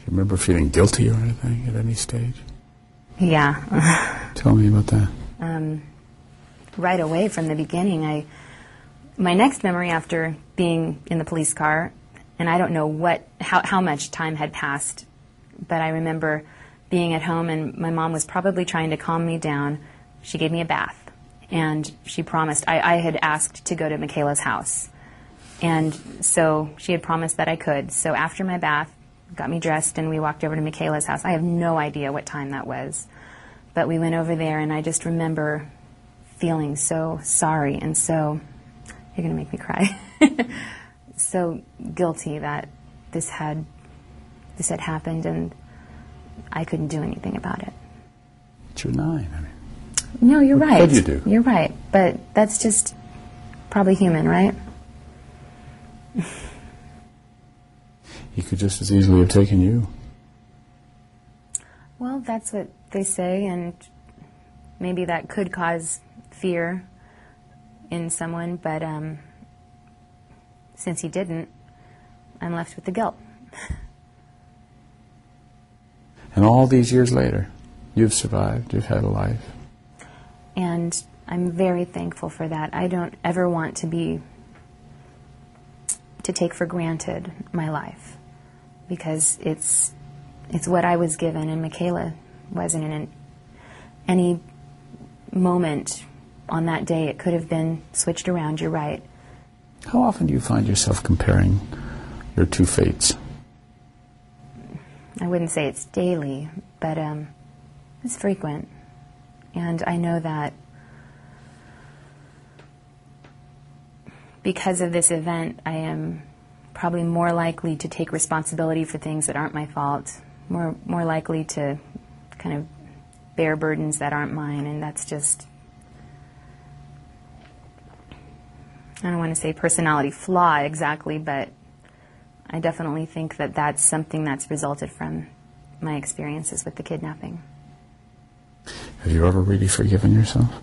you remember feeling guilty or anything at any stage? Yeah. Tell me about that. Right away from the beginning, my next memory after being in the police car, and I don't know how much time had passed, but I remember being at home and my mom was probably trying to calm me down. She gave me a bath, and she promised, I had asked to go to Michaela's house, and so she had promised that I could. So after my bath, got me dressed, and we walked over to Michaela's house. I have no idea what time that was, but we went over there, and I just remember feeling so sorry and so, you're going to make me cry, so guilty that this had happened, and I couldn't do anything about it. But you're 9, I mean. No, you're right. What could you do? You're right, but that's just probably human, right? He could just as easily have taken you. Well, that's what they say, and maybe that could cause fear in someone, but since he didn't, I'm left with the guilt. And all these years later, you've survived, you've had a life. And I'm very thankful for that. I don't ever want to take for granted my life, because it's what I was given, and Michaela wasn't. In any moment on that day, it could have been switched around. You're right. How often do you find yourself comparing your two fates? I wouldn't say it's daily, but it's frequent. And I know that because of this event, I am probably more likely to take responsibility for things that aren't my fault, more likely to kind of bear burdens that aren't mine, and that's just, I don't want to say personality flaw exactly, but I definitely think that that's something that's resulted from my experiences with the kidnapping. Have you ever really forgiven yourself?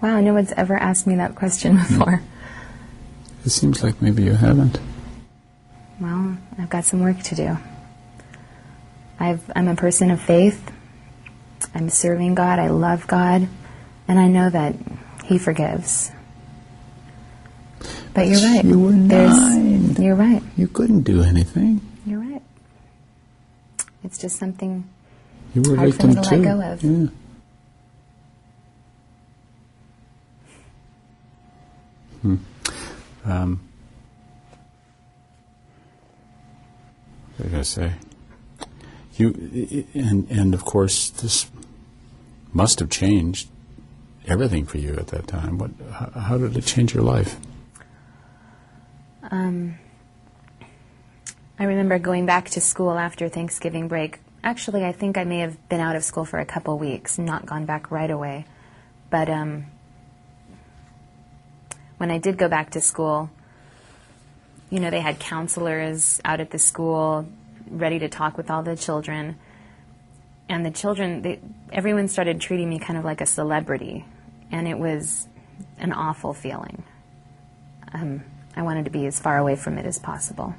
Wow, no one's ever asked me that question before. It seems like maybe you haven't. Well, I've got some work to do. I'm a person of faith. I'm serving God. I love God. And I know that He forgives. But you're right. You were 9. You're right. You couldn't do anything. You're right. It's just something you were hard for me to too. let go of. Yeah. What did I say? And of course, this must have changed everything for you at that time. How did it change your life? I remember going back to school after Thanksgiving break. Actually, I think I may have been out of school for a couple weeks, not gone back right away. But when I did go back to school, you know, they had counselors out at the school ready to talk with all the children. And the children, everyone started treating me kind of like a celebrity. And it was an awful feeling. I wanted to be as far away from it as possible.